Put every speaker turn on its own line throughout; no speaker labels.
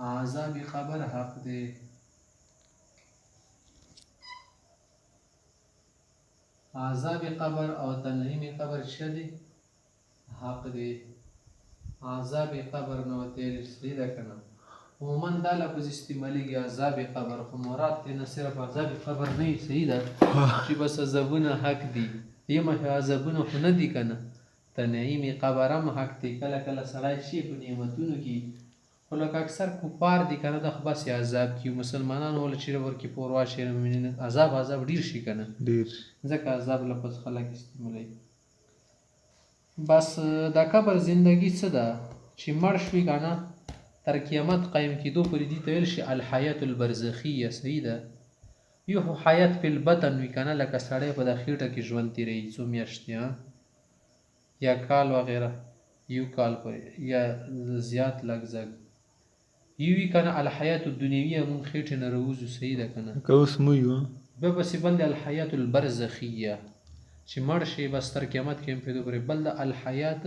عذاب قبر حق دی. عذاب قبر او تنعیم قبر څه دی؟ حق دی. عذاب قبر نو تیل سری ده کنه. عموما دا لفظ استعمالیږي عذاب قبر، خو مراد ته نه صرف عذاب قبر نه صحیح ده چې بس عذابونه حق دي. یم عذابونه خو نه دي کنه. تنعیم قبر هم حق دی. کله کله سړی شي په نعمتونو کې، خو لکه اکثر کفار دي کنه د خو بس عذاب کې مسلمانانو ول چې ورکی پوروا شي عذاب ډیر شي کنه، ډیر ځکه عذاب لفظ خلک استعمالوي. بس دا قبر زندگی څه ده چې مړ شوي کنه تر قیامت قایم کېدو پورې دي ته ویل شي الحیات البرزخیه. صحیح ده. یو خو حیات په البطن وي کنه، لکه سړی په د خېټه کې ژوند تېروي څو میاشتې یا کال وغیره، یو کال پورې یا زیات لږ زږ یو وي کنه. الحیات الدنیویه مونږ خېټې نه راوځو. صحیح ده کنه.
که اوس مو یو
بیا پسې بل د الحیات البرزخیه چې مړ شي بس تر قیامت کې هم پیدا پورې. بل د الحیات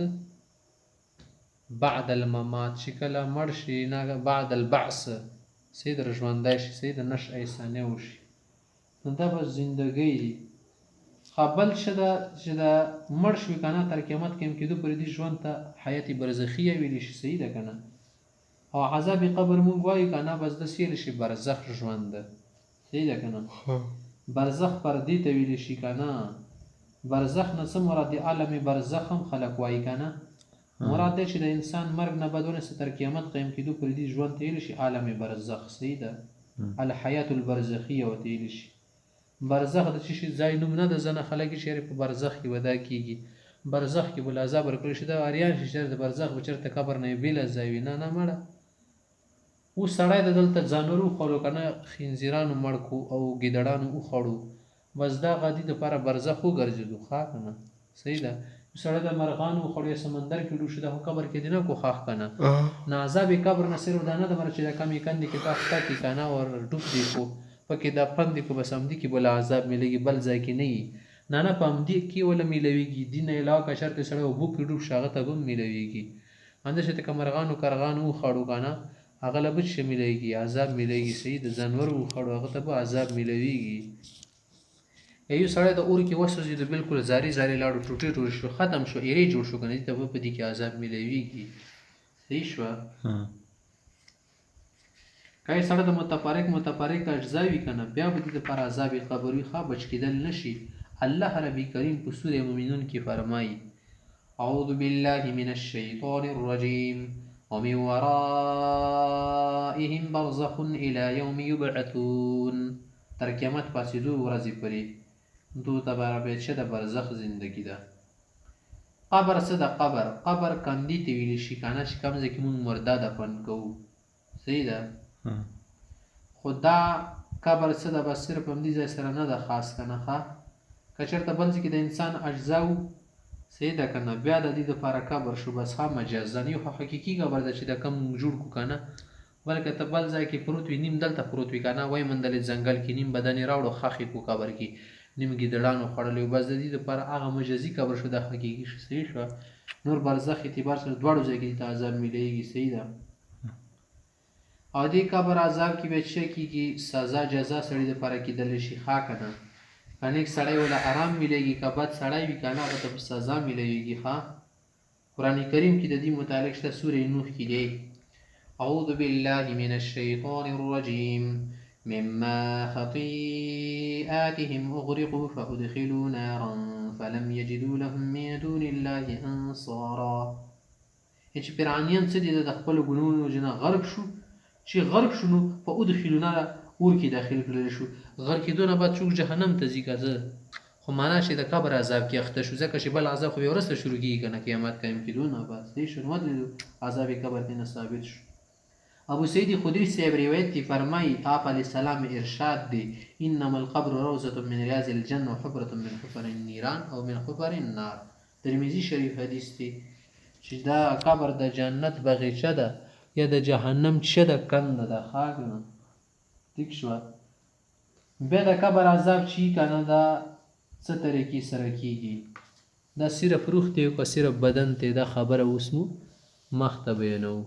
بعد الممات چې کله مړ شي نه بعد البعث صحیح د ژوندی شي، صحیح د نشأ ثانیه وشي، نو دا بس زندګۍ دي. بل څه ده چې د مړ شوي کنه تر قیامت کې هم کېدو پورې دي ژوند ته حیات برزخیه ویلی شي. صحیح ده کنه. او عذاب قبر مونږ وایو کنه بس داسې ویلی شي برزخ ژوند ده. صحیح ده کنه. برزخ پر دې ته ویلی شي کنه. برزخ نه څه مراد دی؟ عالم برزخ هم خلق وایي کنه. مراد دی چې د انسان مرګ نه بعد ونیسه تر قیامت قایم کېدو پورې دې ژوند ته ویلی شي عالم برزخ. صحیح ده. الحیات البرزخیه ورته ویلی شي. برزخ د څه شي ځای نوم نه ده. ځنه خلک یې چېرې په برزخ کې ودا کېږي. برزخ کې به له عذاب ورکړی شي. دا اریان شي چې د برزخ به چېرته قبر نه یې بېله ځای وي. نه مړه اوس سړی د دلته ځانور وخوړو که نه خنزیرانو مړ کړو او ګیدړانو وخوړو، بس دا غدي دپاره برزخ وګرځېدو. ښه که نه؟ صحیح ده. سړی د مرغانو وخوړو یا سمندر کې ډوب شو، دا خو قبر کې دې نه کو ښاخ که نه. نه عذاب قبر نه صرف دا نه ده چې د کمې کندې کې دا خته کړي که نه ور ډوب دي کو پکې دا پندې کو بس همدې کې بله عذاب میلېږي، بل ځای کې نه وي. نه نه په همدې کې وله میلوېږي. دې نه علاوه که چېرته سړی اوبو کې ډوب شي هغه ته به هم میلوېږي. همداسې ته که مرغانو کرغانو وخوړو که نه هغه له به څه میلېږي؟ عذاب میلېږي. صحیح د ځانور وخوړو هغه ته به عذاب میلوېږي. یا یو سړی د اور کې وسوځېدو بلکل زارې زارې لاړو ټوټې ټوټې شو ختم شو ایرې جوړ شو که نه دې ته به په دې کې عذاب میلوېږي. صحیح شوه. که یې سړی د متفرق اجزا وي که نه بیا به دې دپاره عذاب قبر وي. ښه بچ کېدل نه شي. الله رب کریم په سورې مومنون کې فرمایي اعوذ بالله من الشیطان الرجیم ومن ورائهم برزخ الى یوم یبعثون. تر قیامت پاسېدو ورځې پورې دو ته به څه د برزخ زندگی ده. قبر څه ده؟ قبر کندې ته ویلی شي که نه چې کوم ځای کې مونږ مرده دفن کوو. صحیح ده. خو دا قبر څه ده بس صرف همدې ځای سره نه ده خاص که نه. ښه که چېرته بل ځای کې د انسان اجزا وو صحیح ده که نه بیا د دې دپاره قبر شو بس. ښه مجازن یو خو حقیقي قبر ده چې د کوم جوړ کړو که نه، بلکې ته بل ځای کې پروت وي نیم دلته پروت وي که نه وایي مندلې ځنګل کې نیم بدن یې راوړو خښې کړو قبر کې نیم ګیدړانو خوړلی و بس د دې دپاره هغه مجازي قبر شو. دا حقیقي شو. صحیح شوه. نور برزخ اعتبار سره دواړو ځای کې ته عذاب میلېږي. صحیح ده. او دې قبر عذاب کې بیا څه کېږي؟ سزا جزا سړي دپاره کېدلی شي. ښه که نه که نیک سړی وله آرام میلېږي، که بد سړی وي که نه هغه ته په سزا میلېږي. ښه قرآن کریم کې د دې متعلق شته سورې نوح کې دی اعوذ بالله من الشیطان الرجیم مما خطیئاتهم اغرقوا فادخلوا نارا فلم یجدوا لهم من دون الله انصارا. چې فرعونیان څه دي د خپلو ګناهونو وجې نه غرق شو، چې غرق شو نو فادخلوا نارا اور کې داخل کړلی شو. غرق کېدو نه بعد څوک جهنم ته ځي که زه خو معنا چې د قبر عذاب کې اخته شو، ځکه چې بل عذاب خو بیا وروسته شروع کېږي که نه قیامت قایم کېدو نه بعد. صحیح شو. نو ودرېدو عذاب قبر دې نه ثابت شو. ابو سعید خدری صاحب روایت دی فرمایي آپ علیه السلام ارشاد دی انما القبر روضة من ریاض الجنة وحفرة من حفر النیران او من حفر النار. ترمذی شریف حدیث دی چې دا قبر د جنت بغیچه ده یا د جهنم څه ده کنده ده. ښه که نه ټیک شوه. بیا د قبر عذاب چې که نه دا څه طریقې سره کېږي؟ دا صرف روح ته یو که صرف بدن ته دا خبره اوس مو مخته بیانوو.